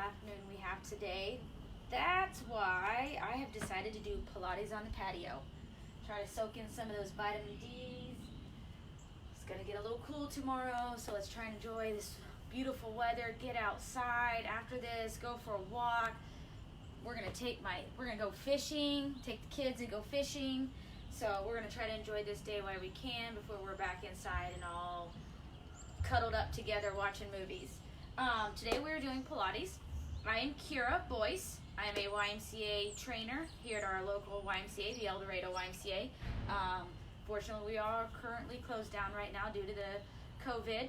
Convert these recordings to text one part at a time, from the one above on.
afternoon we have today. That's why I have decided to do Pilates on the patio. Try to soak in some of those vitamin D's. It's going to get a little cool tomorrow, so let's try and enjoy this beautiful weather. Get outside after this, go for a walk. We're going to go fishing, take the kids and go fishing. So we're going to try to enjoy this day while we can before we're back inside and all cuddled up together watching movies. Today we're doing Pilates. I am Kira Boyce. I am a YMCA trainer here at our local YMCA, the El Dorado YMCA. Fortunately, we are currently closed down right now due to the COVID,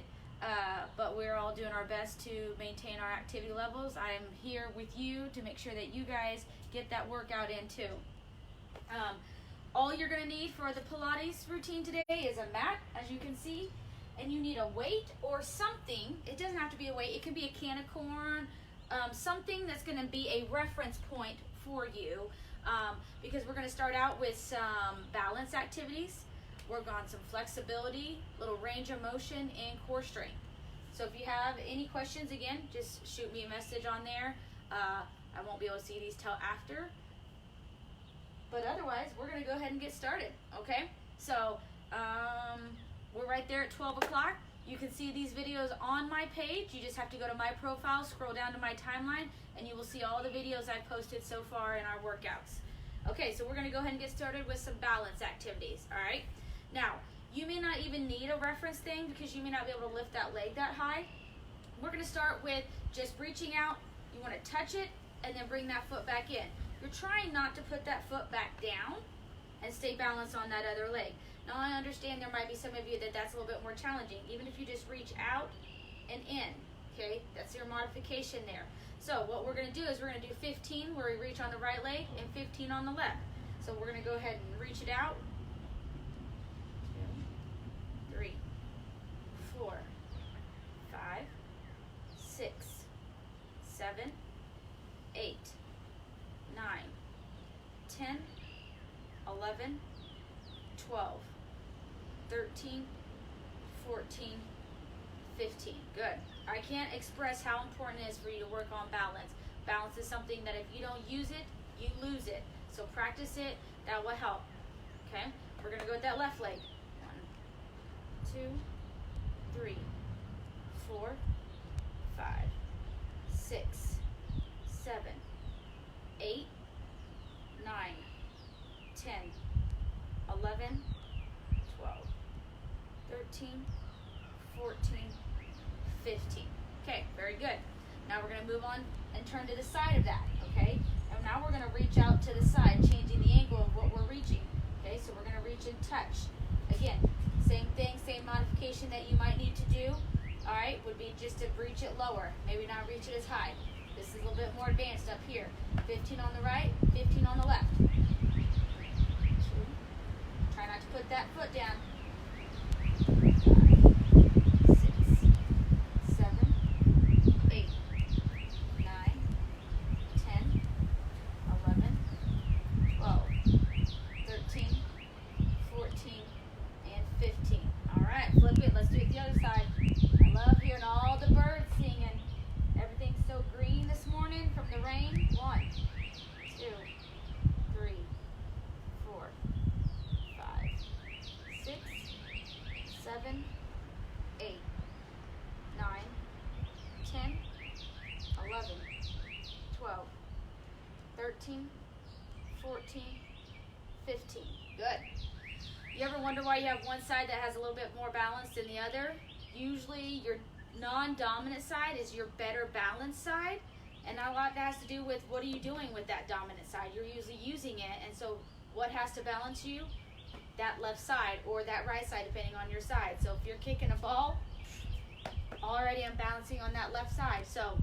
but we're all doing our best to maintain our activity levels. I'm here with you to make sure that you guys get that workout in too. All you're going to need for the Pilates routine today is a mat, as you can see, and you need a weight or something. It doesn't have to be a weight. It can be a can of corn, something that's going to be a reference point for you, because we're going to start out with some balance activities, work on some flexibility, little range of motion, and core strength. So if you have any questions, again, just shoot me a message on there. I won't be able to see these till after. But otherwise, we're going to go ahead and get started, okay? So, we're right there at 12 o'clock. You can see these videos on my page. You just have to go to my profile, scroll down to my timeline, and you will see all the videos I've posted so far in our workouts. Okay, so we're going to go ahead and get started with some balance activities, all right? Now, you may not even need a reference thing because you may not be able to lift that leg that high. We're going to start with just reaching out. You want to touch it and then bring that foot back in. You're trying not to put that foot back down and stay balanced on that other leg. Now, I understand there might be some of you that's a little bit more challenging, even if you just reach out and in, okay? That's your modification there. So what we're going to do is we're going to do 15 where we reach on the right leg and 15 on the left. So we're going to go ahead and reach it out. 2, 3, 4, 5, 6, 7, 8, 9, 10, 11, 12, 13, 14, 15. Good. I can't express how important it is for you to work on balance. Balance is something that if you don't use it, you lose it. So practice it. That will help. Okay? We're going to go with that left leg. 1, 2, 3, 4, 5, 6, 7, 8, 9, 10, 11, 12, 13, 14, 15. Okay, very good. Now we're going to move on and turn to the side of that, okay? And now we're going to reach out to the side, changing the angle of what we're reaching. Okay, so we're going to reach and touch. Again, same thing, same modification that you might need to do, all right, would be just to reach it lower. Maybe not reach it as high. This is a little bit more advanced up here. 15 on the right, 15 on the left. Try not to put that foot down. 5, 6, 7, 8, 9, 10, 11, 12, 13, 14, and 15. All right, flip it. Let's do it the other side. I love hearing all the birds singing. Everything's so green this morning from the rain. 1, 2, 3, 4, 5, 6, 7, 8, 9, 10, 11, 12, 13, 14, 15. Good. You ever wonder why you have one side that has a little bit more balance than the other? Usually your non-dominant side is your better balanced side, and a lot that has to do with what are you doing with that dominant side. You're usually using it, and so what has to balance you? That left side or that right side, depending on your side. So if you're kicking a ball, already I'm balancing on that left side, so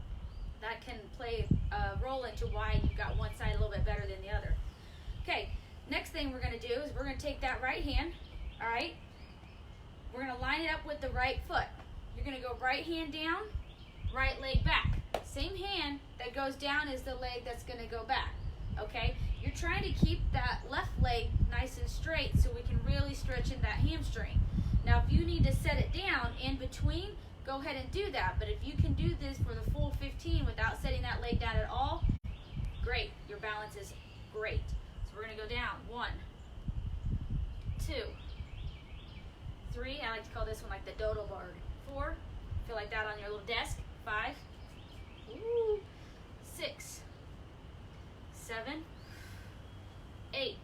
that can play a role into why you've got one side a little bit better than the other. Okay, next thing we're going to do is we're going to take that right hand, all right? We're going to line it up with the right foot. You're going to go right hand down, right leg back. Same hand that goes down is the leg that's going to go back, okay? You're trying to keep that left leg nice and straight so we can really stretch in that hamstring. Now, if you need to set it down in between, go ahead and do that. But if you can do this for the full 15 without setting that leg down at all, great. Your balance is great. So we're going to go down. 1, 2, 3. I like to call this one like the dodo bird. 4. Feel like that on your little desk. 5. Ooh. 6, 7, 8,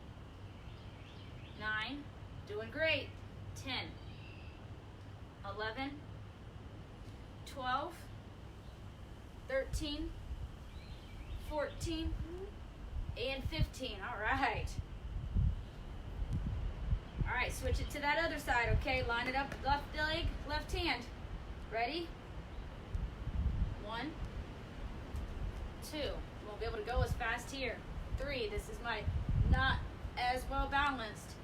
9. Doing great. 10, 11, 12, 13, 14, and 15. All right. All right, switch it to that other side, okay? Line it up, left leg, left hand. Ready? 1, 2. Won't be able to go as fast here. 3. This is my not as well balanced.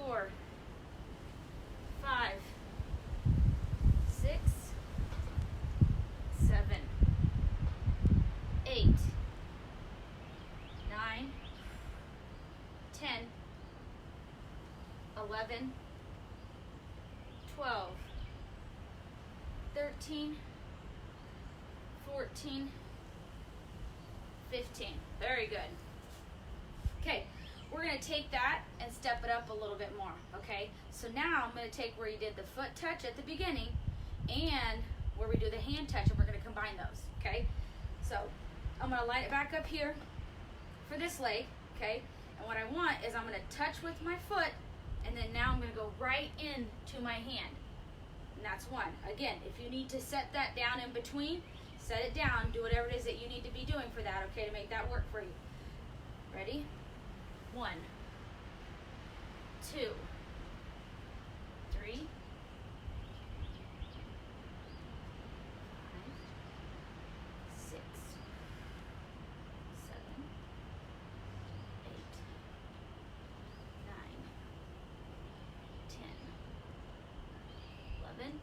4, 5, 6, 7, 8, 9, 10, 11, 12, 13, 14, 15. Very good. Okay, we're going to take that and step it up a little bit more, okay? So now I'm going to take where you did the foot touch at the beginning and where we do the hand touch, and we're going to combine those, okay? So I'm going to line it back up here for this leg, okay? And what I want is I'm going to touch with my foot, and then now I'm going to go right into my hand. And that's 1. Again, if you need to set that down in between, set it down. Do whatever it is that you need to be doing for that, okay, to make that work for you. Ready? 1, 2, 3, 5, 6, 7, 8, 9, 10, 11,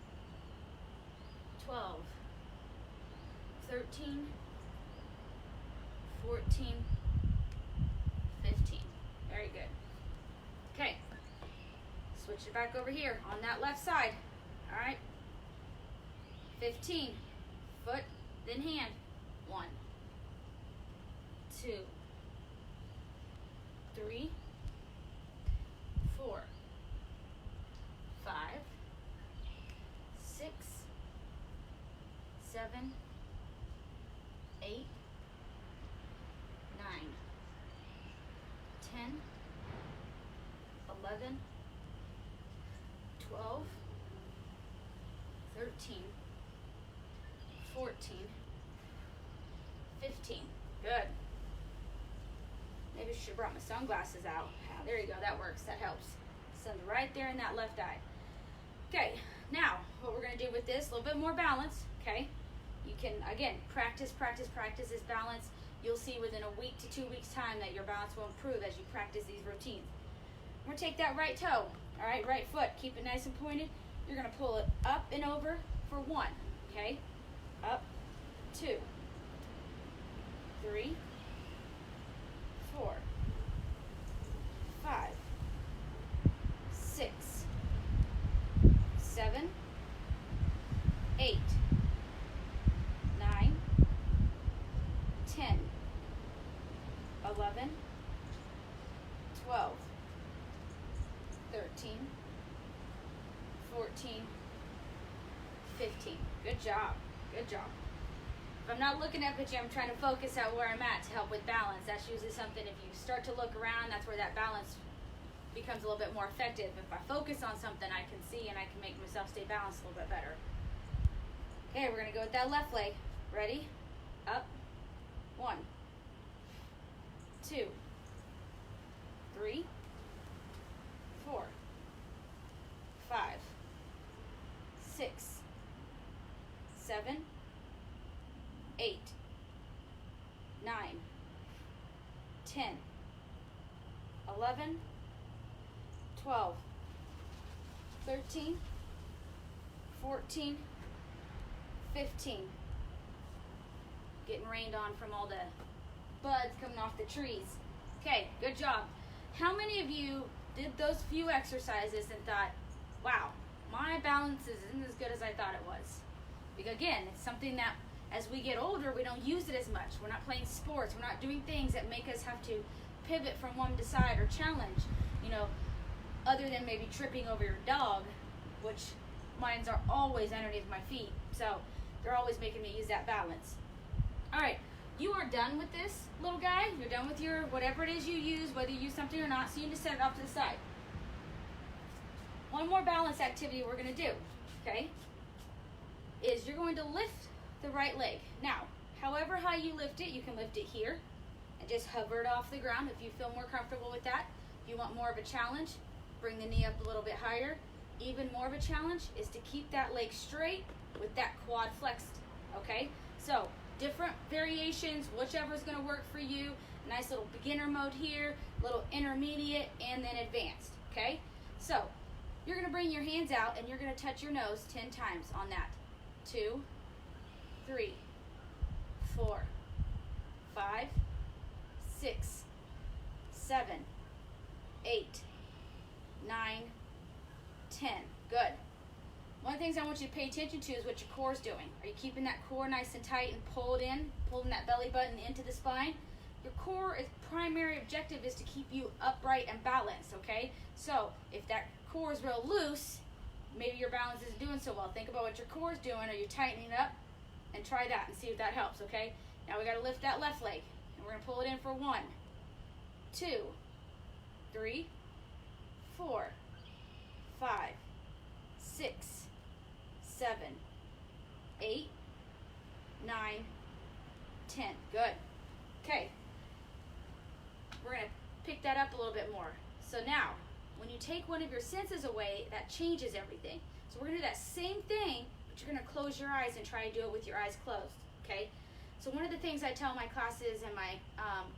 12, 13, 14, 15. Very good. Okay. Switch it back over here on that left side. All right. 15. Foot, then hand. 1, 2, 3, 4, 5, 6, 7, 8, 9, 10, 11, 12, 13, 14, 15. Good. Maybe I should have brought my sunglasses out. There you go. That works. That helps. Sun's right there in that left eye. Okay. Now, what we're going to do with this, a little bit more balance. Okay. You can, again, practice this balance. You'll see within a week to 2 weeks' time that your balance will improve as you practice these routines. We're going to take that right toe, all right, right foot. Keep it nice and pointed. You're going to pull it up and over for 1, okay? Up, 2, 3, 4, 5, 6, 7, 8, 9, 10, 11, 12, 13, 14, 15. Good job. Good job. If I'm not looking up at you, I'm trying to focus out where I'm at to help with balance. That's usually something, if you start to look around, that's where that balance becomes a little bit more effective. If I focus on something, I can see and I can make myself stay balanced a little bit better. Okay, we're going to go with that left leg. Ready? Up. 1, 2, 3, 4, 5, 6, 7, 8, 9, 10, 11, 12, 13, 14, 15. Getting rained on from all the buds coming off the trees. Okay, good job. How many of you did those few exercises and thought, wow, my balance isn't as good as I thought it was? Because again, it's something that as we get older, we don't use it as much. We're not playing sports. We're not doing things that make us have to pivot from one side or challenge, you know, other than maybe tripping over your dog, which mines are always underneath my feet. So they're always making me use that balance. All right, you are done with this, little guy. You're done with your whatever it is you use, whether you use something or not, so you need to set it off to the side. One more balance activity we're going to do, okay, is you're going to lift the right leg. Now, however high you lift it, you can lift it here and just hover it off the ground if you feel more comfortable with that. If you want more of a challenge, bring the knee up a little bit higher. Even more of a challenge is to keep that leg straight with that quad flexed, okay? So, different variations, whichever is going to work for you. Nice little beginner mode here, little intermediate, and then advanced, okay? So, you're going to bring your hands out and you're going to touch your nose 10 times on that. 2, 3, 4, 5, 6, 7, 8, 9, 10. Good. One of the things I want you to pay attention to is what your core is doing. Are you keeping that core nice and tight and pulled in, pulling that belly button into the spine? Your core, its primary objective is to keep you upright and balanced, okay? So if that core is real loose, maybe your balance isn't doing so well. Think about what your core is doing. Are you tightening it up? And try that and see if that helps, okay? Now we got to lift that left leg. And we're going to pull it in for 1, 2, 3, 4, 5, 6, 7, 8, 9, 10. Good. Okay. We're going to pick that up a little bit more. So now, when you take one of your senses away, that changes everything. So we're going to do that same thing, but you're going to close your eyes and try to do it with your eyes closed, okay? So one of the things I tell my classes and my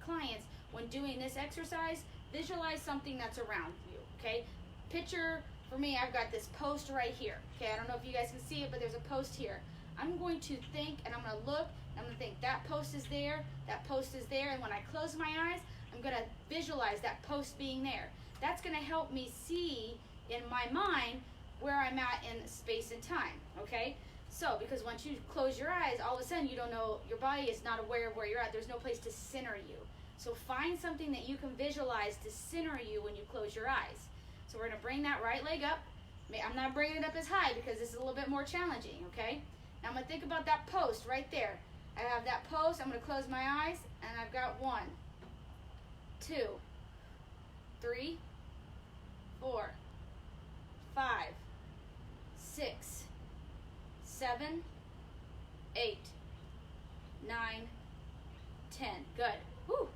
clients when doing this exercise, visualize something that's around you, okay? Picture, for me, I've got this post right here, okay? I don't know if you guys can see it, but there's a post here. I'm going to think, and I'm going to look, and I'm going to think that post is there, and when I close my eyes, I'm going to visualize that post being there. That's going to help me see in my mind where I'm at in space and time, okay? So, because once you close your eyes, all of a sudden you don't know, your body is not aware of where you're at. There's no place to center you. So find something that you can visualize to center you when you close your eyes. So we're going to bring that right leg up. I'm not bringing it up as high because this is a little bit more challenging, okay? Now I'm going to think about that post right there. I have that post. I'm going to close my eyes, and I've got 1, 2, 3, 4, 5, 6, 7, 8, 9, 10. Good. Whew.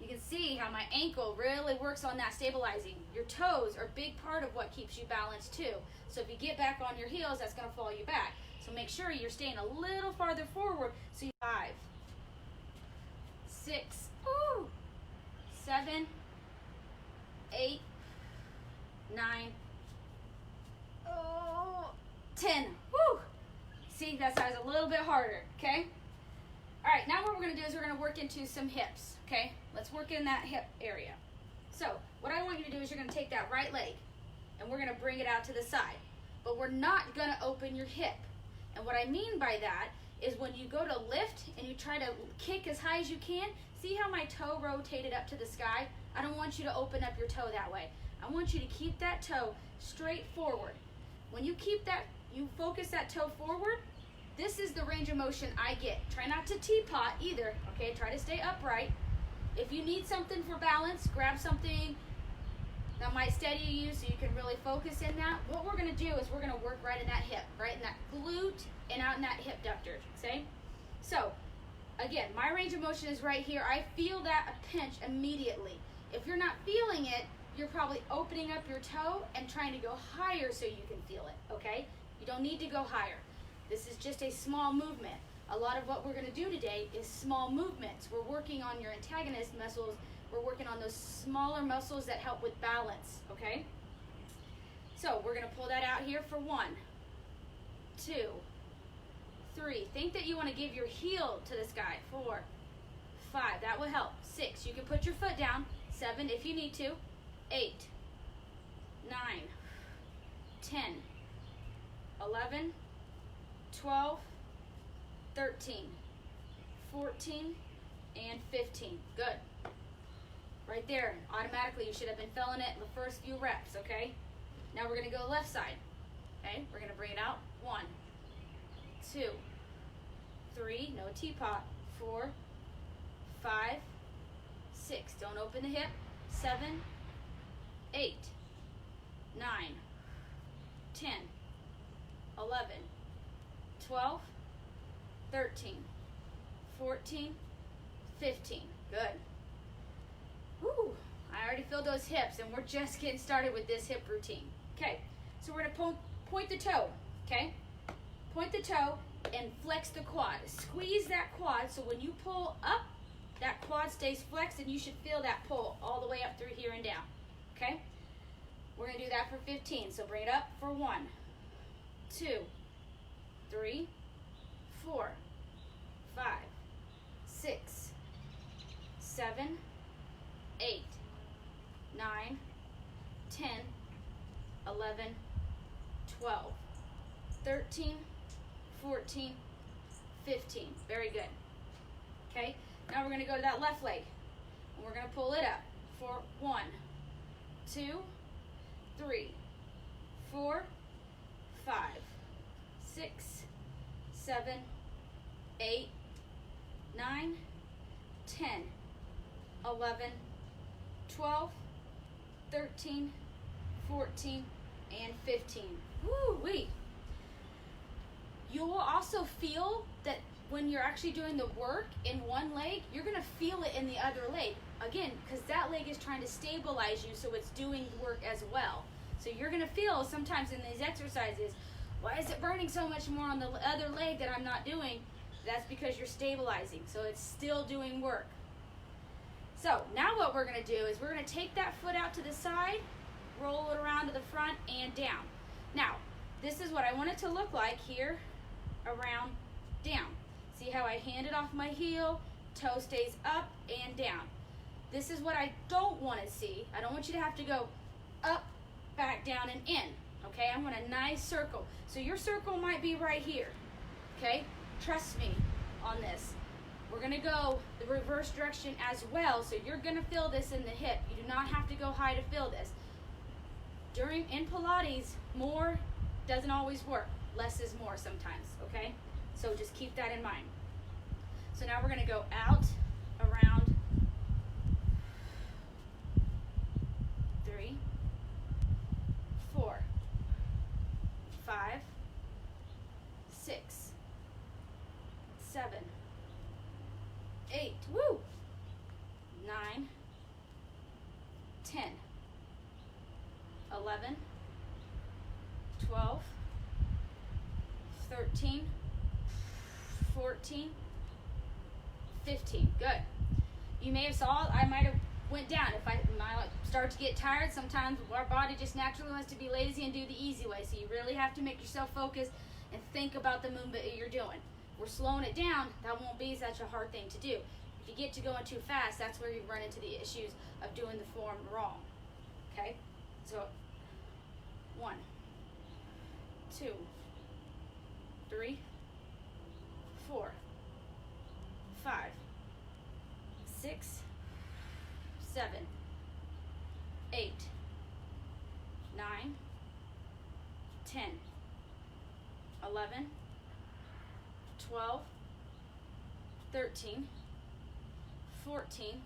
You can see how my ankle really works on that stabilizing. Your toes are a big part of what keeps you balanced too. So if you get back on your heels, that's going to fall you back. So make sure you're staying a little farther forward. So you 5, 6, 7, 8, 9, 10. Woo! See, that side's a little bit harder, okay? All right, now what we're going to do is we're going to work into some hips, okay? Let's work in that hip area. So what I want you to do is you're going to take that right leg, and we're going to bring it out to the side. But we're not going to open your hip. And what I mean by that is when you go to lift and you try to kick as high as you can, see how my toe rotated up to the sky? I don't want you to open up your toe that way. I want you to keep that toe straight forward. When you keep that, you focus that toe forward, this is the range of motion I get. Try not to teapot either, okay? Try to stay upright. If you need something for balance, grab something that might steady you so you can really focus in that. What we're going to do is we're going to work right in that hip, right in that glute and out in that hip ductor, okay? So, again, my range of motion is right here. I feel that pinch immediately. If you're not feeling it, you're probably opening up your toe and trying to go higher so you can feel it, okay? You don't need to go higher. This is just a small movement. A lot of what we're going to do today is small movements. We're working on your antagonist muscles. We're working on those smaller muscles that help with balance, okay? So we're going to pull that out here for 1, 2, 3. Think that you want to give your heel to the sky. 4, 5. That will help. 6. You can put your foot down. 7 if you need to. 8, 9, 10, 11, 12, 13, 14, and 15. Good. Right there, automatically you should have been feeling it in the first few reps, okay? Now we're gonna go left side, okay? We're gonna bring it out. 1, 2, 3, no teapot. 4, 5, 6, don't open the hip. 7, 8, 9, 10, 11, 12, 13, 14, 15. Good. Woo! I already feel those hips, and we're just getting started with this hip routine. Okay, so we're gonna point the toe, okay? Point the toe and flex the quad. Squeeze that quad so when you pull up, that quad stays flexed, and you should feel that pull all the way up through here and down, okay? We're gonna do that for 15, so bring it up for 1, 2, 3, 4, 5, 6, 7, 8, 9, 10, 11, 12, 13, 14, 15. Very good. Okay, now we're going to go to that left leg, and we're going to pull it up for 1, 2, 3, 4, 5, 6, 7, 8, 9, 10, 11, 12, 13, 14, and 15. Woo-wee. You will also feel that when you're actually doing the work in one leg, you're going to feel it in the other leg. Again, because that leg is trying to stabilize you, so it's doing work as well. So you're going to feel sometimes in these exercises, why is it burning so much more on the other leg that I'm not doing? That's because you're stabilizing, so it's still doing work. So now what we're going to do is we're going to take that foot out to the side, roll it around to the front and down. Now, this is what I want it to look like here, around, down. See how I hand it off my heel, toe stays up and down. This is what I don't want to see. I don't want you to have to go up, back, down, and in. Okay, I want a nice circle. So your circle might be right here. Okay, trust me on this. We're going to go the reverse direction as well, so you're going to feel this in the hip. You do not have to go high to feel this. In Pilates, more doesn't always work. Less is more sometimes, okay? So just keep that in mind. So now we're going to go out, around, 3, 4, 5, 6, 7, 8, woo, 9, 10, 11, 12, 13, 14, 15. Good. You may have saw I might have went down. If I start to get tired, sometimes our body just naturally wants to be lazy and do the easy way. So you really have to make yourself focus and think about the movement you're doing. We're slowing it down. That won't be such a hard thing to do. If you get to going too fast, that's where you run into the issues of doing the form wrong. Okay? So 1, 2, 3, 4, 5, 6, 7, 8, 9, 10, 11, 12, 13, 14,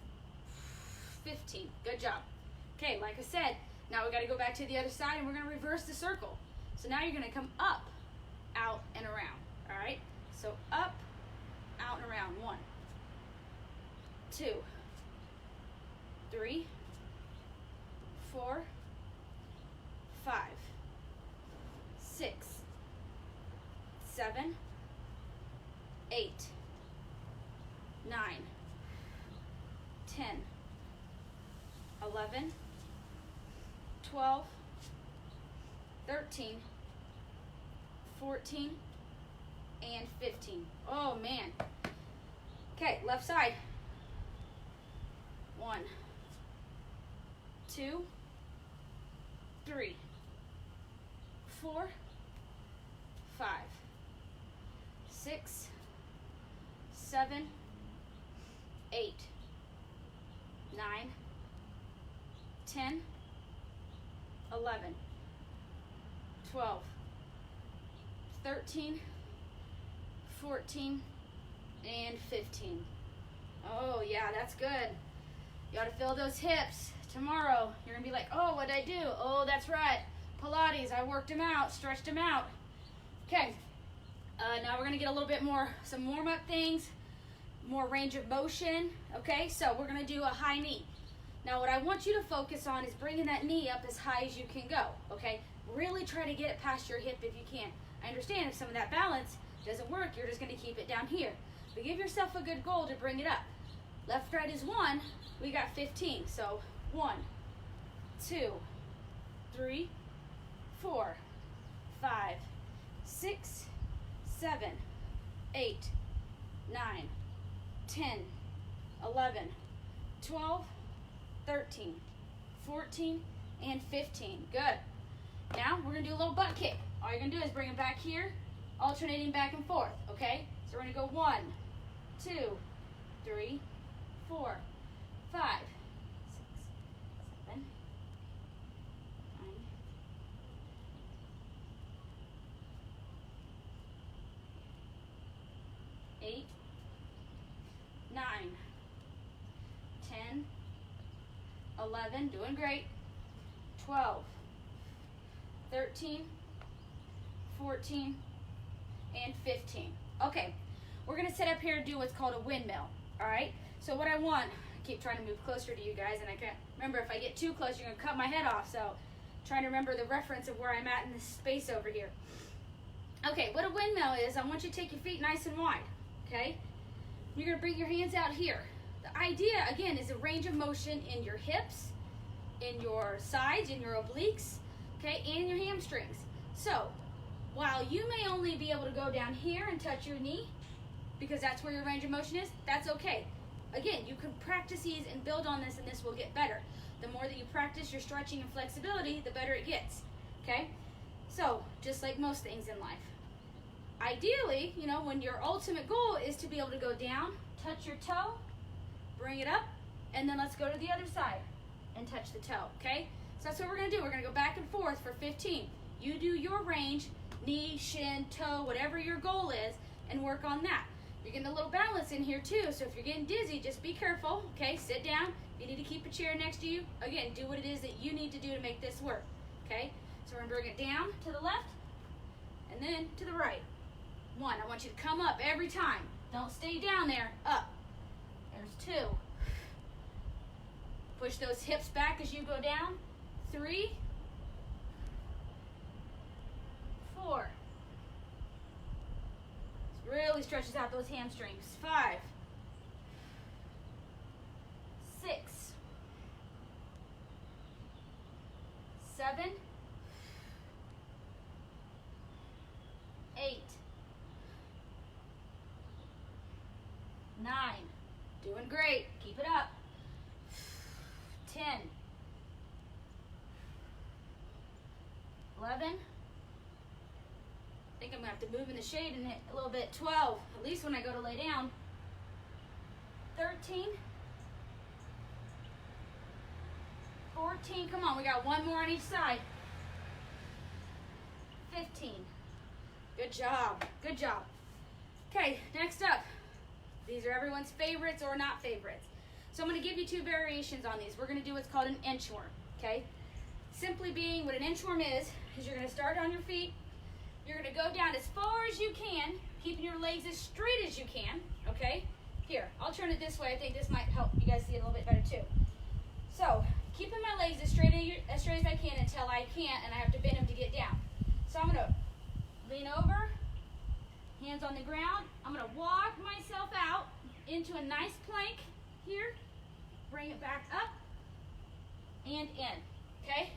15. Good job. Okay, like I said, now we got to go back to the other side and we're going to reverse the circle. So now you're going to come up, out, and around. All right? So up, out, and around. 1, 2, 3, 4, 5, 6, 7, 8, 9, 10, 11, 12, 13, 14, and 15. Oh man. Okay, left side. 1, 2, 3, 4, 5, 6, 7, 8, 9, 10, 11, 12, 13, 14, and 15. Oh yeah, that's good. You ought to feel those hips. Tomorrow, you're gonna be like, oh, what'd I do? Oh, that's right, Pilates, I worked them out, stretched them out. Okay, now we're gonna get a little bit more, some warm-up things, more range of motion, okay? So we're gonna do a high knee. Now what I want you to focus on is bringing that knee up as high as you can go, okay? Really try to get it past your hip if you can. I understand if some of that balance doesn't work, you're just gonna keep it down here. But give yourself a good goal to bring it up. Left, right is 1, we got 15. So 1, 2, 3, 4, 5, 6, 7, 8, 9, 10, 11, 12, 13, 14, and 15. Good. Now we're gonna do a little butt kick. All you're gonna do is bring it back here, alternating back and forth, okay? So we're gonna go 1, 2, 3, 4, 5, 6, 7, 9, 8, 9, 10, 11, doing great, 12, 13, 14, and 15. Okay, we're gonna sit up here and do what's called a windmill, all right? So what I want, I keep trying to move closer to you guys, and I can't remember, if I get too close, you're gonna cut my head off, so trying to remember the reference of where I'm at in this space over here. Okay, what a windmill is, I want you to take your feet nice and wide, okay? You're gonna bring your hands out here. The idea, again, is a range of motion in your hips, in your sides, in your obliques, okay, and your hamstrings. So, while you may only be able to go down here and touch your knee, because that's where your range of motion is, that's okay. Again, you can practice these and build on this, and this will get better. The more that you practice your stretching and flexibility, the better it gets, okay? So, just like most things in life. Ideally, you know, when your ultimate goal is to be able to go down, touch your toe, bring it up, and then let's go to the other side and touch the toe, okay? So that's what we're gonna do. We're gonna go back and forth for 15. You do your range, knee, shin, toe, whatever your goal is, and work on that. You're getting a little balance in here too, so if you're getting dizzy, just be careful, okay? Sit down. If you need to keep a chair next to you, again, do what it is that you need to do to make this work, okay? So we're gonna bring it down to the left, and then to the right. 1, I want you to come up every time. Don't stay down there, up. There's 2. Push those hips back as you go down. 3, 4. Really stretches out those hamstrings. 5, 6, 7, 8, 9. Doing great. Keep it up. 10, 11. I think I'm gonna have to move in the shade in a little bit. 12, at least when I go to lay down. 13, 14, come on, we got 1 more on each side. 15, good job, good job. Okay, next up, these are everyone's favorites or not favorites. So I'm gonna give you 2 variations on these. We're gonna do what's called an inchworm, okay? Simply being, what an inchworm is you're gonna start on your feet, you're gonna go down as far as you can, keeping your legs as straight as you can, okay? Here, I'll turn it this way. I think this might help you guys see it a little bit better too. So, keeping my legs as straight as I can until I can't, and I have to bend them to get down. So I'm gonna lean over, hands on the ground. I'm gonna walk myself out into a nice plank here, bring it back up and in, okay?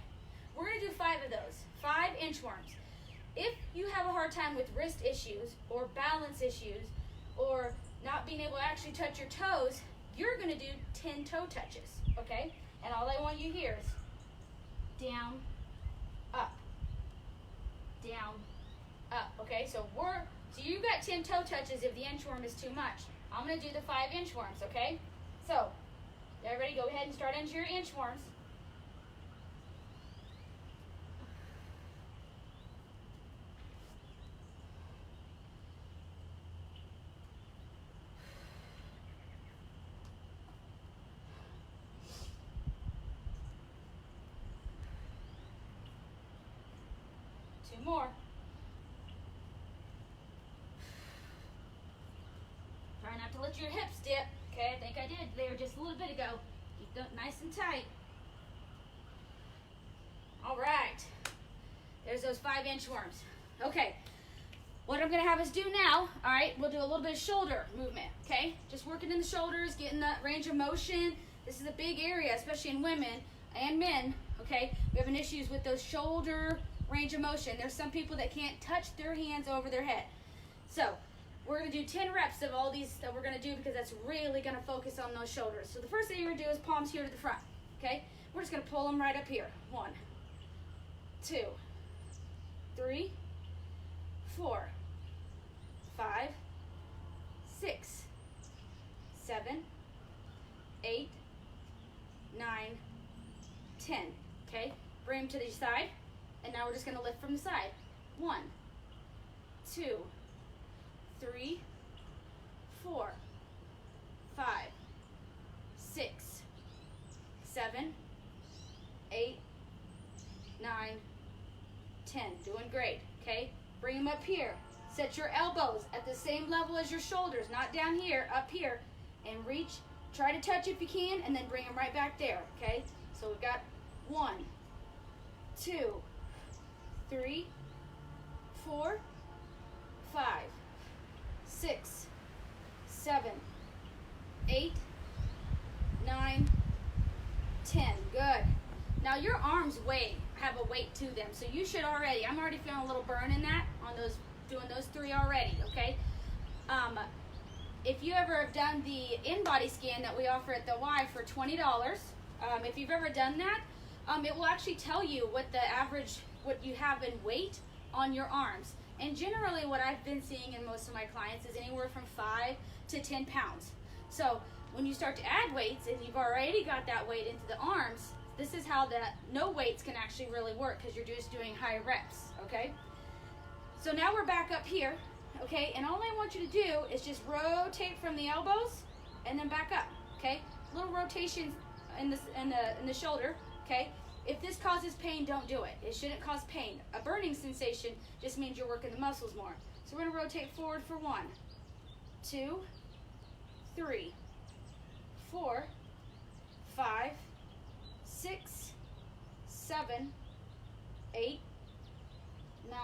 We're gonna do 5 of those, 5 inchworms. If you have a hard time with wrist issues or balance issues or not being able to actually touch your toes, you're gonna do 10 toe touches, okay? And all I want you here is down, up, up, okay? So you've got 10 toe touches if the inchworm is too much. I'm gonna do the 5 inchworms, okay? So, everybody go ahead and start into your inchworms. Two more. Try not to let your hips dip. Okay, I think I did there just a little bit ago. Keep them nice and tight. All right. There's those 5 inchworms. Okay. What I'm going to have us do now, all right, we'll do a little bit of shoulder movement, okay? Just working in the shoulders, getting that range of motion. This is a big area, especially in women and men, okay? We have an issues with those shoulder range of motion. There's some people that can't touch their hands over their head. So we're going to do 10 reps of all these that we're going to do because that's really going to focus on those shoulders. So the first thing you're going to do is palms here to the front, okay? We're just going to pull them right up here. 1, 2, 3, 4, 5, 6, 7, 8, 9, 10. Okay, bring them to the side, and now we're just going to lift from the side. 1, 2, 3, 4, 5, 6, 7, 8, 9, 10. Doing great. Okay, bring them up here. Set your elbows at the same level as your shoulders, not down here, up here, and reach. Try to touch if you can, and then bring them right back there, okay? So we've got 1, 2, 3, 4, 5, 6, 7, 8, 9, 10. Good. Now your arms have a weight to them, so you should already, I'm already feeling a little burn in that on those, doing those 3 already, okay? If you ever have done the in-body scan that we offer at the Y for $20, if you've ever done that, it will actually tell you what the average, what you have in weight on your arms. And generally what I've been seeing in most of my clients is anywhere from 5 to 10 pounds. So when you start to add weights and you've already got that weight into the arms, this is how that no weights can actually really work because you're just doing high reps, okay? So now we're back up here, okay? And all I want you to do is just rotate from the elbows and then back up, okay? Little rotations in the shoulder, okay? If this causes pain, don't do it. It shouldn't cause pain. A burning sensation just means you're working the muscles more. So we're gonna rotate forward for 1, 2, 3, 4, 5, 6, 7, 8, 9,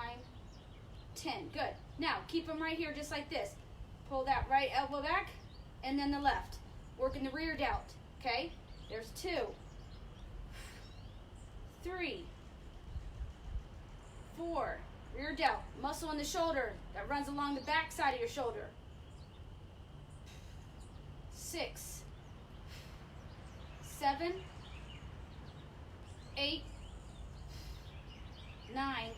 10. Good. Now keep them right here just like this. Pull that right elbow back and then the left. Working the rear delt. Okay? There's 2, 3, 4. Rear delt. Muscle in the shoulder that runs along the back side of your shoulder. 6, 7, 8, 9,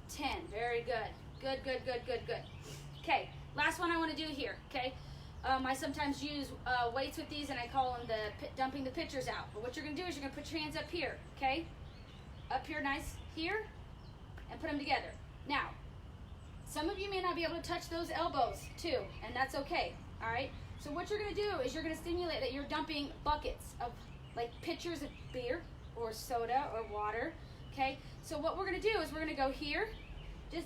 10. Very good. Good, good, good, good, good. Okay, last one I want to do here, okay? I sometimes use weights with these and I call them dumping the pitchers out. But what you're going to do is you're going to put your hands up here, okay? Up here, nice here, and put them together. Now, some of you may not be able to touch those elbows too, and that's okay, all right? So what you're going to do is you're going to stimulate that you're dumping buckets of like pitchers of beer or soda or water, okay? So what we're going to do is we're going to go here.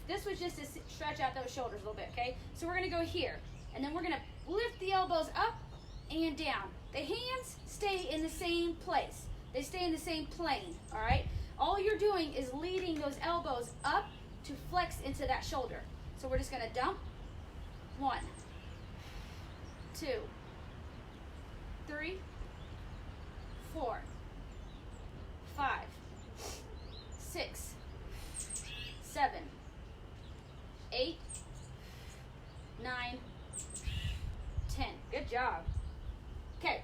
This was just to stretch out those shoulders a little bit, okay? So we're going to go here, and then we're going to lift the elbows up and down. The hands stay in the same place. They stay in the same plane, all right? All you're doing is leading those elbows up to flex into that shoulder. So we're just going to dump. 1, 2, 3, 4, 5, 6, 7, 8, 9, 10. Good job. Okay.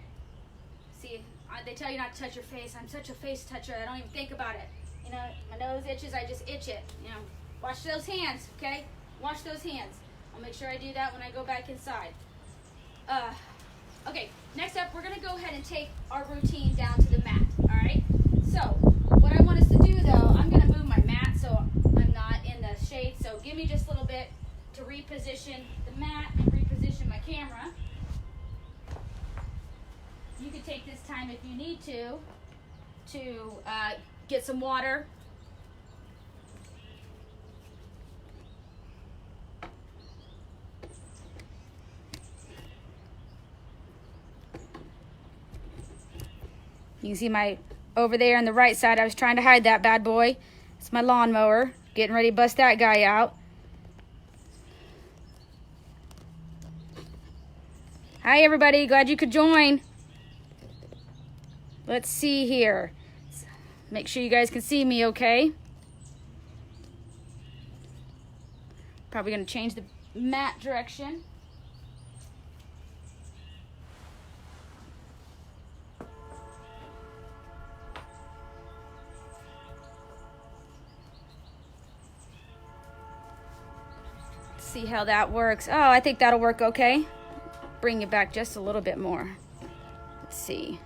See, they tell you not to touch your face. I'm such a face toucher. I don't even think about it. You know, my nose itches, I just itch it. You know, Wash those hands, okay? Wash those hands. I'll make sure I do that when I go back inside. Okay, next up, we're gonna go ahead and take our routine down to the mat, all right? So, what I want us to do though, I'm gonna move my mat so I'm not in the shade, so give me just a little bit to reposition the mat and reposition my camera. You can take this time if you need to get some water. You can see my, over there on the right side, I was trying to hide that bad boy. It's my lawnmower, getting ready to bust that guy out. Hi everybody, glad you could join. Let's see here. Make sure you guys can see me okay. Probably gonna change the mat direction. See how that works. Oh, I think that'll work okay. Bring it back just a little bit more. Let's see.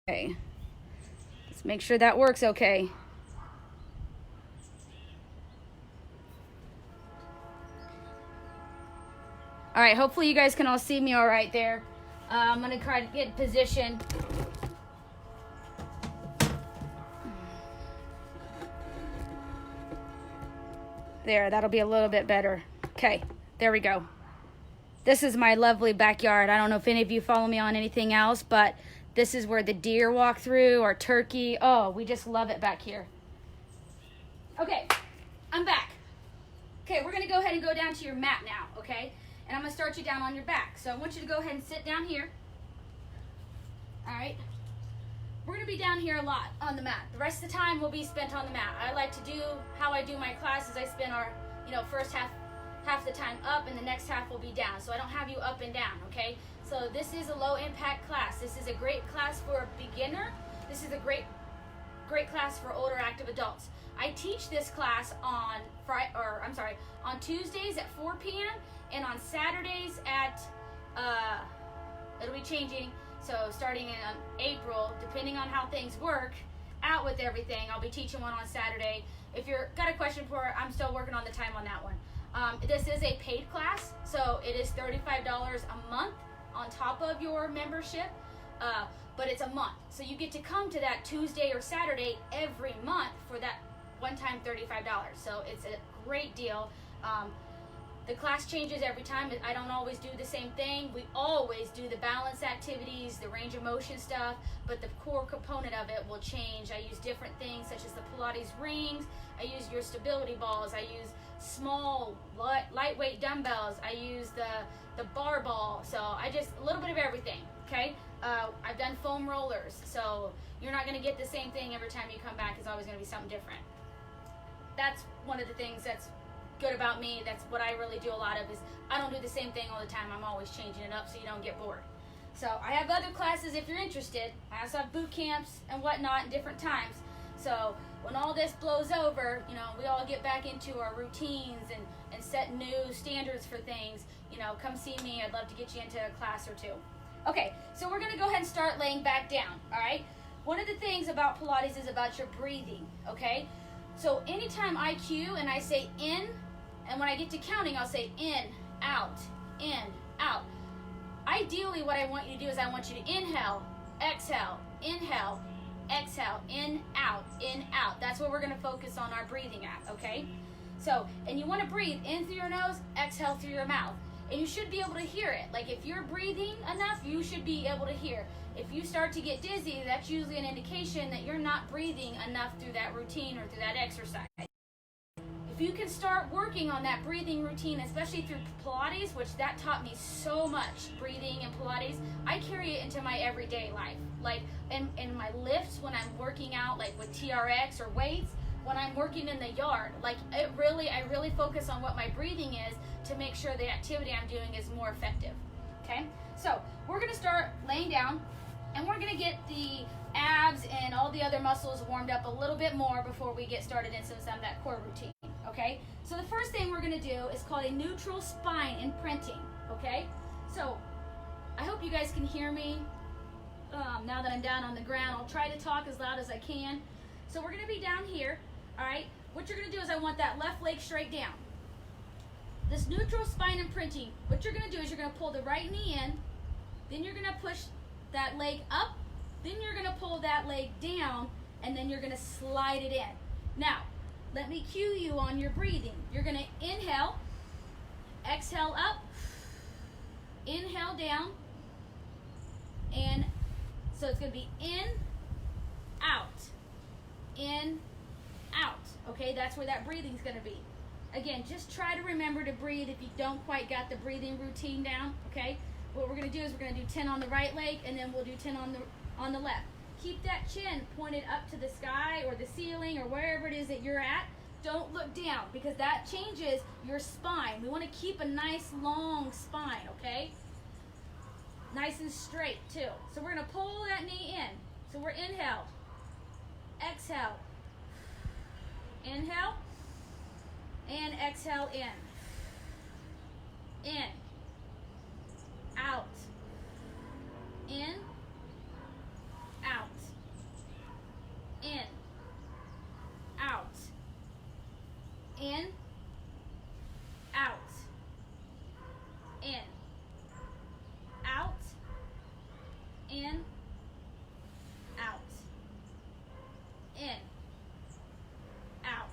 Okay. Let's make sure that works okay. All right, hopefully you guys can all see me all right there. I'm gonna try to get in position. There, that'll be a little bit better. Okay, there we go. This is my lovely backyard. I don't know if any of you follow me on anything else, but this is where the deer walk through, or turkey. Oh, we just love it back here. Okay, I'm back. Okay, we're gonna go ahead and go down to your mat now, okay? And I'm gonna start you down on your back. So I want you to go ahead and sit down here. All right? We're gonna be down here a lot on the mat. The rest of the time will be spent on the mat. I like to do, how I do my classes, I spend our, first half the time up and the next half will be down. So I don't have you up and down, okay? So this is a low impact class. This is a great class for a beginner. This is a great class for older active adults. I teach this class on Tuesdays at 4 p.m. and on Saturdays at, it'll be changing. So starting in April, depending on how things work out with everything, I'll be teaching one on Saturday. If you're got a question for it, I'm still working on the time on that one. This is a paid class, so it is $35 a month on top of your membership, but it's a month. So you get to come to that Tuesday or Saturday every month for that one-time $35. So it's a great deal. The class changes every time. I don't always do the same thing. We always do the balance activities, the range of motion stuff, but the core component of it will change. I use different things such as the Pilates rings. I use your stability balls. I use small, lightweight dumbbells. I use the bar ball. So I just, a little bit of everything, okay? I've done foam rollers. So you're not gonna get the same thing every time you come back. It's always gonna be something different. That's one of the things that's good about me. That's what I really do a lot of, is I don't do the same thing all the time. I'm always changing it up so you don't get bored. So I have other classes if you're interested. I also have boot camps and whatnot in different times. So when all this blows over, we all get back into our routines and set new standards for things, come see me. I'd love to get you into a class or two. Okay, so we're gonna go ahead and start laying back down, all right? One of the things about Pilates is about your breathing, okay? So anytime I cue and I say in, and when I get to counting, I'll say in, out, in, out. Ideally, what I want you to do is I want you to inhale, exhale, in, out. That's what we're going to focus on our breathing at, okay? So, and you want to breathe in through your nose, exhale through your mouth. And you should be able to hear it. Like if you're breathing enough, you should be able to hear. If you start to get dizzy, that's usually an indication that you're not breathing enough through that routine or through that exercise. If you can start working on that breathing routine, especially through Pilates, which that taught me so much, breathing and Pilates, I carry it into my everyday life. Like in my lifts when I'm working out, like with TRX or weights, when I'm working in the yard, like I really focus on what my breathing is to make sure the activity I'm doing is more effective. Okay, so we're gonna start laying down. And we're gonna get the abs and all the other muscles warmed up a little bit more before we get started into some of that core routine, okay? So the first thing we're gonna do is called a neutral spine imprinting, okay? So I hope you guys can hear me now that I'm down on the ground. I'll try to talk as loud as I can. So we're gonna be down here, all right? What you're gonna do is I want that left leg straight down. This neutral spine imprinting, what you're gonna do is you're gonna pull the right knee in, then you're gonna push that leg up, then you're gonna pull that leg down, and then you're gonna slide it in. Now, let me cue you on your breathing. You're gonna inhale, exhale up, inhale down, and so it's gonna be in, out, okay? That's where that breathing's gonna be. Again, just try to remember to breathe if you don't quite got the breathing routine down, okay? What we're gonna do is we're gonna do 10 on the right leg, and then we'll do 10 on the left. Keep that chin pointed up to the sky or the ceiling or wherever it is that you're at. Don't look down, because that changes your spine. We wanna keep a nice long spine, okay? Nice and straight too. So we're gonna pull that knee in. So we're inhale, exhale, inhale, and exhale in, out, in, out, in, out, in, out, in, out, in, out, in, out,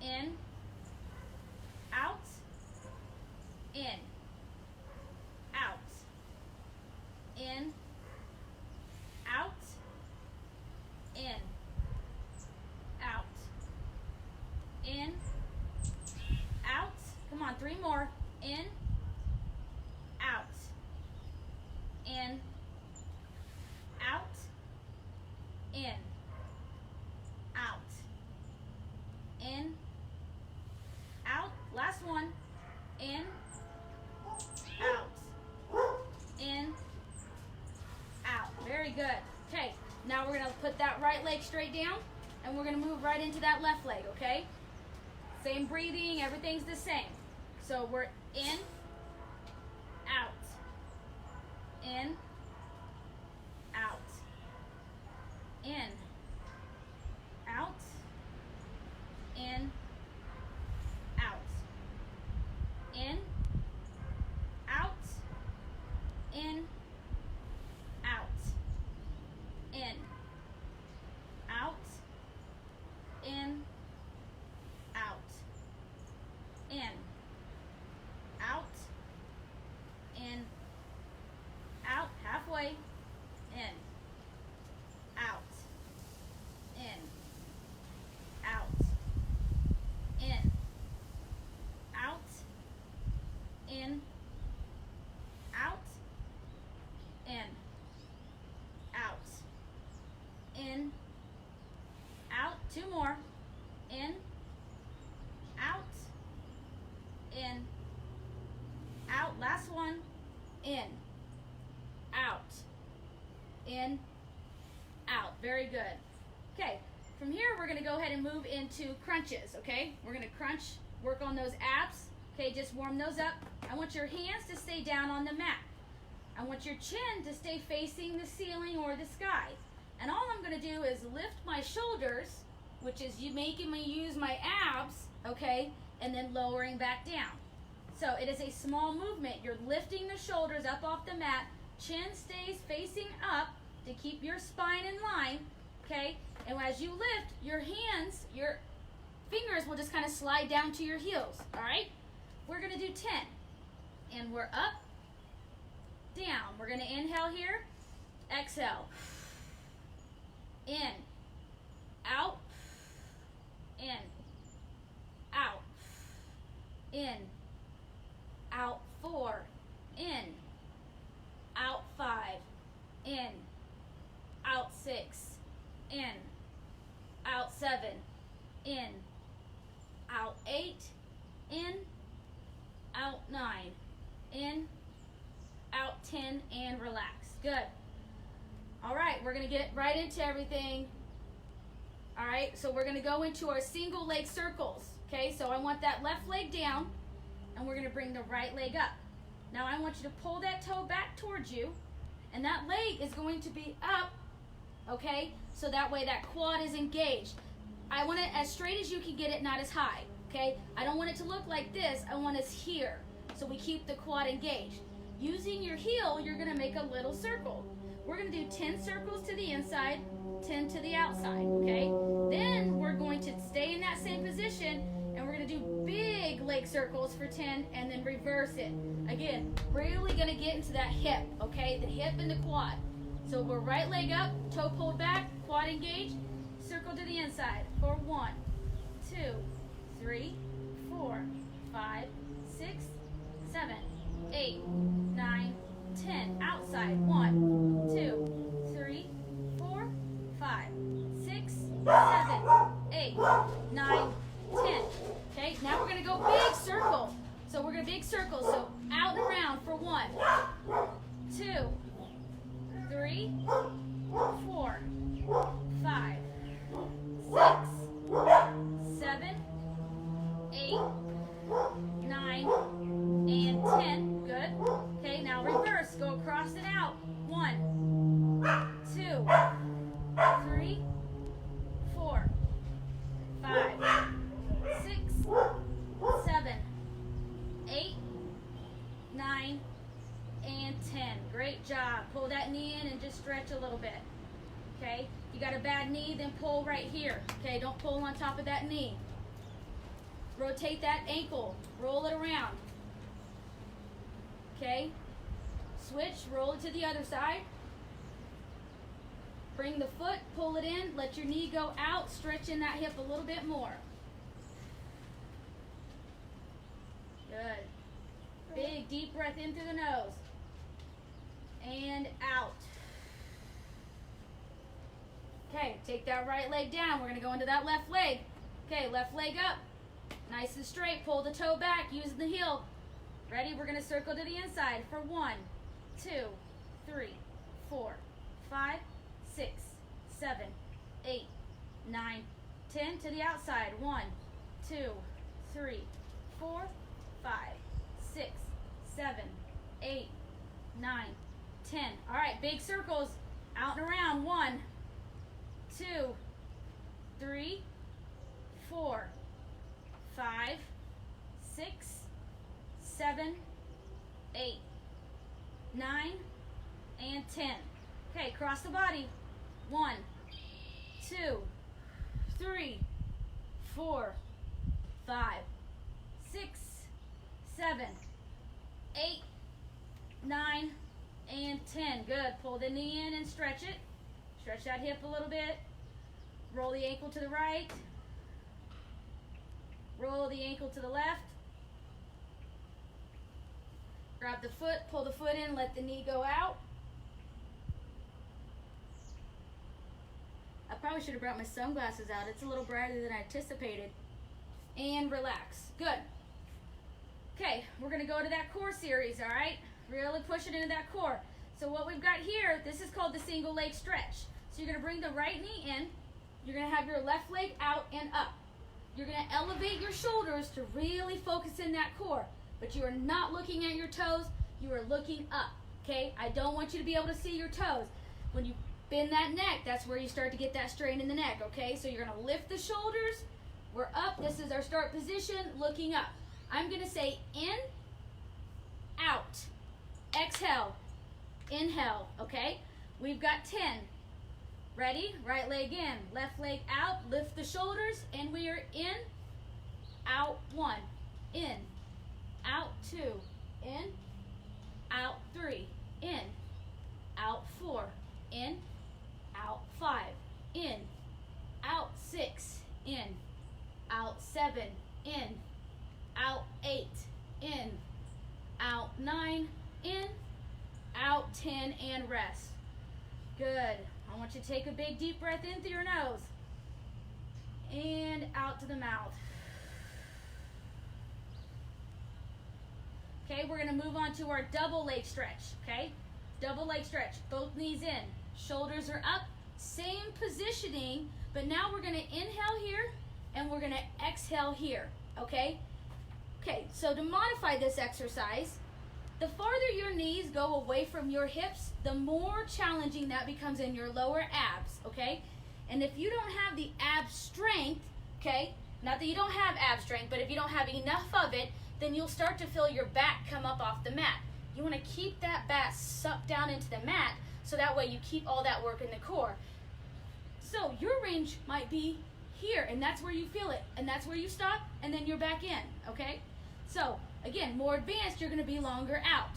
in, out, in, out, in, out, in, out, in, out. Come on, 3 more. In, out, in, out, in, out, in, out. Last one. In, out, in, out. Very good. Okay, now we're gonna put that right leg straight down, and we're gonna move right into that left leg, okay? Same breathing, everything's the same. So we're in, out, in, out, in, out, in, out, in, out, in, out, in, out, in, out, in, out, in, out, halfway, in, out, in, out, in, out, in, out, in, out, in, out. 2 more. In, out, in, out. Last one. In, out, in, out. Very good. Okay, from here we're going to go ahead and move into crunches, okay? We're going to crunch, work on those abs, okay? Just warm those up. I want your hands to stay down on the mat. I want your chin to stay facing the ceiling or the sky. And all I'm going to do is lift my shoulders, which is you making me use my abs, okay? And then lowering back down. So it is a small movement. You're lifting the shoulders up off the mat. Chin stays facing up to keep your spine in line, okay? And as you lift, your hands, your fingers will just kind of slide down to your heels, all right? We're going to do 10. And we're up, down. We're going to inhale here, exhale. In, out, in, out, in, out 4, in, out 5, in, out 6, in, out 7, in, out 8, in, out 9, in, out 10, and relax. Good. All right, we're gonna get right into everything. All right, so we're gonna go into our single leg circles. Okay, so I want that left leg down, and we're gonna bring the right leg up. Now I want you to pull that toe back towards you, and that leg is going to be up, okay? So that way that quad is engaged. I want it as straight as you can get it, not as high, okay? I don't want it to look like this, I want it here. So we keep the quad engaged. Using your heel, you're gonna make a little circle. We're gonna do 10 circles to the inside, 10 to the outside, okay? Then we're going to stay in that same position, and we're gonna do big leg circles for 10 and then reverse it. Again, really gonna get into that hip, okay? The hip and the quad. So we're right leg up, toe pulled back, quad engaged, circle to the inside for 1, 2, 3, 4, 5, 6, 7, 8, 9, 10. Outside, 1, 2, 3, 4, 5, 6, 7, 8, 9, 10. Okay, now we're gonna go big circle. So we're gonna big circle. So out and around for 1, 2, 3, 4, 5, 6, 7, 8, 9, and 10. Good. Okay, now reverse. Go across and out. 1, 2, 3, 4, 5, 6, 7, 8, 9, and 10. Great job. Pull that knee in and just stretch a little bit. Okay? If you got a bad knee, then pull right here. Okay? Don't pull on top of that knee. Rotate that ankle. Roll it around. Okay? Switch. Roll it to the other side. Bring the foot, pull it in, let your knee go out, stretch in that hip a little bit more. Good. Big, deep breath in through the nose. And out. Okay, take that right leg down. We're going to go into that left leg. Okay, left leg up. Nice and straight. Pull the toe back using the heel. Ready? We're going to circle to the inside for 1, 2, 3, 4, 5, 6, 7, 8, 9, 10. To the outside. 1, 2, 3, 4, 5, 6, 7, 8, 9, 10. All right, big circles. Out and around. 1, 2, 3, 4, 5, 6, 7, 8, 9, and 10. Okay, cross the body. 1, 2, 3, 4, 5, 6, 7, 8, 9, and 10. Good. Pull the knee in and stretch it. Stretch that hip a little bit. Roll the ankle to the right. Roll the ankle to the left. Grab the foot, pull the foot in, let the knee go out. I probably should have brought my sunglasses out. It's a little brighter than I anticipated. And relax. Good. Okay, we're going to go to that core series, all right? Really push it into that core. So what we've got here, this is called the single leg stretch. So you're going to bring the right knee in. You're going to have your left leg out and up. You're going to elevate your shoulders to really focus in that core. But you are not looking at your toes. You are looking up, okay? I don't want you to be able to see your toes. When you bend that neck, that's where you start to get that strain in the neck, okay? So you're going to lift the shoulders. We're up. This is our start position, looking up. I'm going to say in, out, exhale, inhale, okay? We've got 10. Ready? Right leg in, left leg out, lift the shoulders, and we are in, out 1, in, out 2, in, out 3, in, out 4, in, out 5, in, out 6, in, out 7, in, out 8, in, out 9, in, out 10, and rest. Good. I want you to take a big deep breath in through your nose and out to the mouth. Okay, we're going to move on to our double leg stretch, okay? Double leg stretch, both knees in. Shoulders are up, same positioning, but now we're gonna inhale here and we're gonna exhale here, okay? Okay, so to modify this exercise, the farther your knees go away from your hips, the more challenging that becomes in your lower abs, okay? And if you don't have the ab strength, okay, not that you don't have ab strength, but if you don't have enough of it, then you'll start to feel your back come up off the mat. You want to keep that back sucked down into the mat so that way you keep all that work in the core. So your range might be here, and that's where you feel it, and that's where you stop, and then you're back in, okay? So again, more advanced, you're going to be longer out.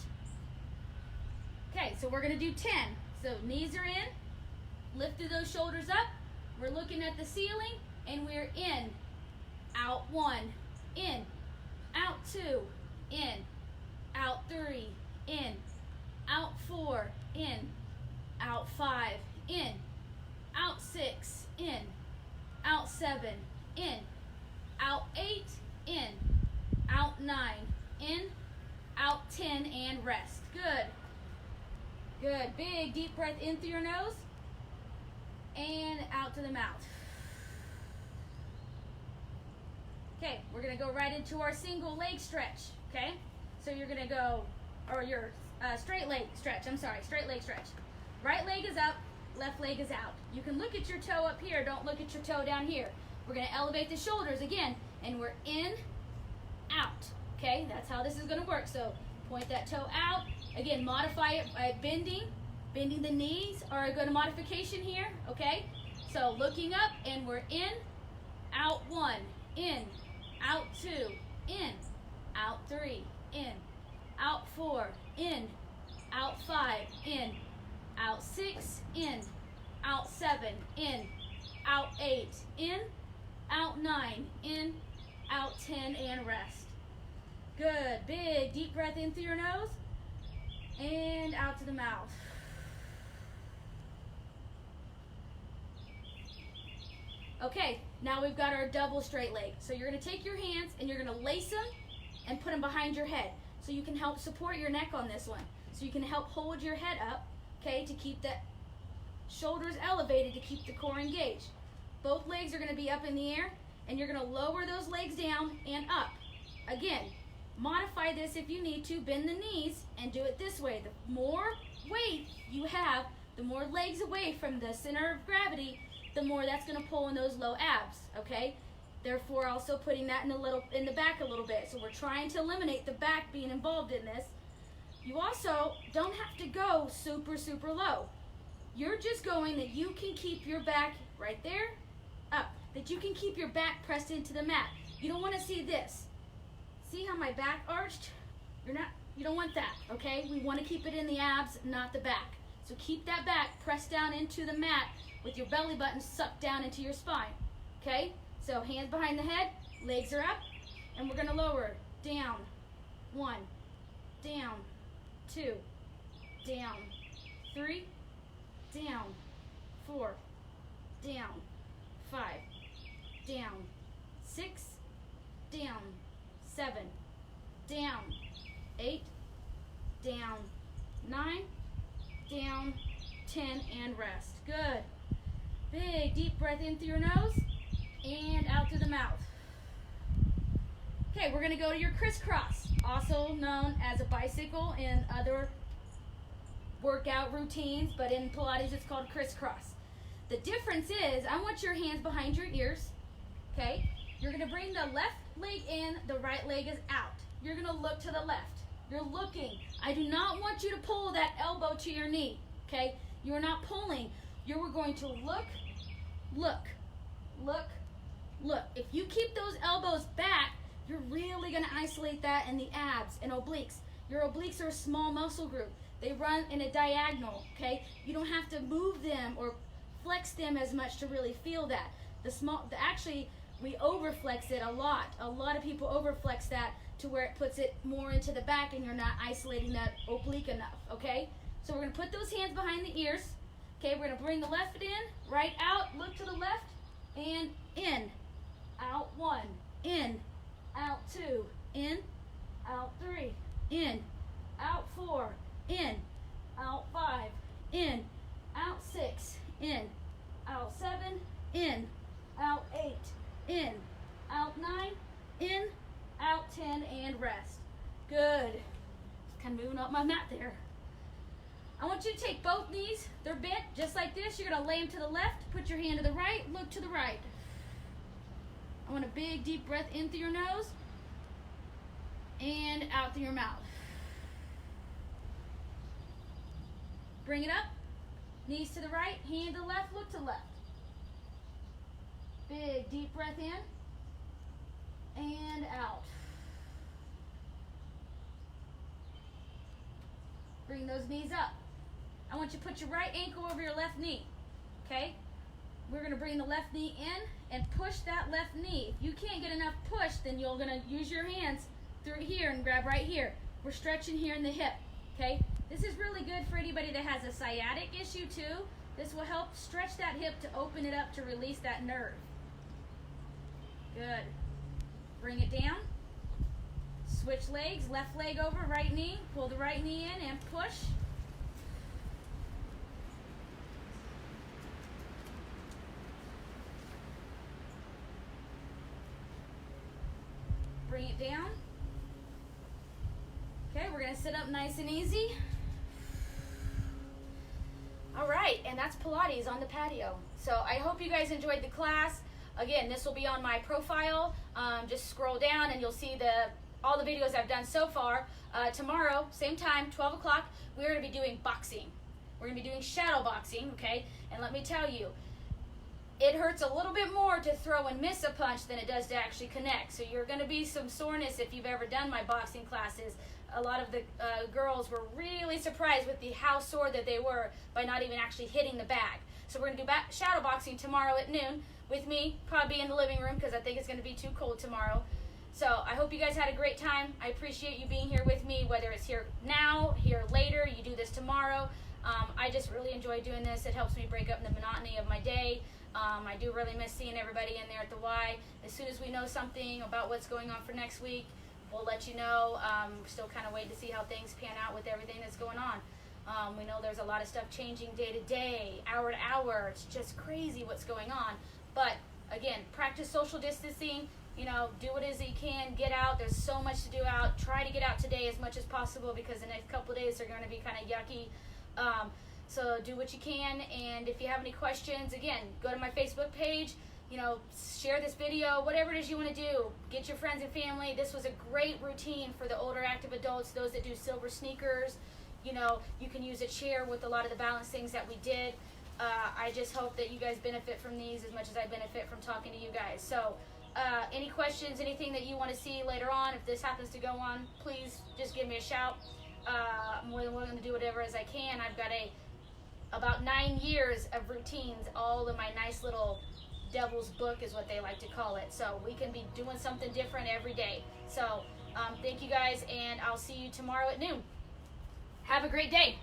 Okay, so we're going to do 10. So knees are in, lifted those shoulders up, we're looking at the ceiling, and we're in, out 1, in, out 2, in, out 3, in, out 4, in, out 5, in, out 6, in, out 7, in, out 8, in, out 9, in, out 10, and rest. Good. Good. Big deep breath in through your nose and out to the mouth. Okay, we're going to go right into our single leg stretch, okay? So you're going to go, or your straight leg stretch, straight leg stretch. Right leg is up, left leg is out. You can look at your toe up here, don't look at your toe down here. We're going to elevate the shoulders again, and we're in, out, okay? That's how this is going to work. So point that toe out. Again, modify it by bending the knees are a good modification here, okay? So looking up, and we're in, out 1, in, out 2, in, out 3, in, out 4, in, out 5, in, out 6, in, out 7, in, out 8, in, out 9, in, out 10, and rest. Good. Big deep breath in through your nose and out to the mouth. Okay, now we've got our double straight leg. So you're going to take your hands and you're going to lace them and put them behind your head. So you can help support your neck on this one. So you can help hold your head up, okay, to keep the shoulders elevated, to keep the core engaged. Both legs are going to be up in the air, and you're going to lower those legs down and up. Again, modify this if you need to. Bend the knees and do it this way. The more weight you have, the more legs away from the center of gravity, the more that's going to pull in those low abs, okay? Therefore, also putting that in the back a little bit. So we're trying to eliminate the back being involved in this. You also don't have to go super, super low. You're just going that you can keep your back right there, up. That you can keep your back pressed into the mat. You don't want to see this. See how my back arched? You don't want that, okay? We want to keep it in the abs, not the back. So keep that back pressed down into the mat with your belly button sucked down into your spine, okay? So hands behind the head, legs are up, and we're going to lower down, 1, down, 2, down, 3, down, 4, down, 5, down, 6, down, 7, down, 8, down, 9, down, 10, and rest. Good. Big deep breath in through your nose and out through the mouth. Okay, we're going to go to your crisscross, also known as a bicycle in other workout routines, but in Pilates it's called crisscross. The difference is, I want your hands behind your ears, okay? You're going to bring the left leg in, the right leg is out. You're going to look to the left. You're looking. I do not want you to pull that elbow to your knee, okay? You are not pulling. You're going to look, look, look, look. If you keep those elbows back, you're really going to isolate that in the abs and obliques. Your obliques are a small muscle group. They run in a diagonal, okay? You don't have to move them or flex them as much to really feel that. Actually, we overflex it a lot. A lot of people overflex that to where it puts it more into the back and you're not isolating that oblique enough, okay? So we're going to put those hands behind the ears. Okay, we're going to bring the left in, right out, look to the left, and in, out 1, in, out 2, in, out 3, in, out 4, in, out 5, in, out 6, want you to take both knees, they're bent just like this. You're going to lay them to the left, put your hand to the right, look to the right. I want a big deep breath in through your nose and out through your mouth. Bring it up, knees to the right, hand to the left, look to the left. Big deep breath in and out. Bring those knees up. I want you to put your right ankle over your left knee, okay? We're going to bring the left knee in and push that left knee. If you can't get enough push, then you're going to use your hands through here and grab right here. We're stretching here in the hip, okay? This is really good for anybody that has a sciatic issue too. This will help stretch that hip to open it up to release that nerve. Good. Bring it down. Switch legs, left leg over, right knee. Pull the right knee in and push. Bring it down. Okay, we're going to sit up nice and easy. All right, and that's Pilates on the patio. So I hope you guys enjoyed the class. Again, this will be on my profile. Just scroll down and you'll see all the videos I've done so far. Tomorrow, same time, 12 o'clock, we're going to be doing boxing. We're going to be doing shadow boxing, okay? And let me tell you, it hurts a little bit more to throw and miss a punch than it does to actually connect. So you're going to be some soreness if you've ever done my boxing classes. A lot of the girls were really surprised with how sore that they were by not even actually hitting the bag. So we're going to do shadow boxing tomorrow at noon with me, probably in the living room because I think it's going to be too cold tomorrow. So I hope you guys had a great time. I appreciate you being here with me, whether it's here now, here later, you do this tomorrow. I just really enjoy doing this. It helps me break up the monotony of my day. I do really miss seeing everybody in there at the Y. As soon as we know something about what's going on for next week, we'll let you know. We're still kind of waiting to see how things pan out with everything that's going on. We know there's a lot of stuff changing day to day, hour to hour. It's just crazy what's going on. But again, practice social distancing. You know, do what it is that you can. Get out. There's so much to do out. Try to get out today as much as possible because the next couple of days are going to be kind of yucky. So do what you can. And if you have any questions, again, go to my Facebook page. You know, share this video, whatever it is you want to do. Get your friends and family. This was a great routine for the older active adults, those that do silver sneakers. You know, you can use a chair with a lot of the balance things that we did. I just hope that you guys benefit from these as much as I benefit from talking to you guys. So any questions, anything that you want to see later on, if this happens to go on, please just give me a shout. I'm more than willing to do whatever as I can. I've got about 9 years of routines, all in my nice little devil's book is what they like to call it. So we can be doing something different every day. So thank you guys, and I'll see you tomorrow at noon. Have a great day.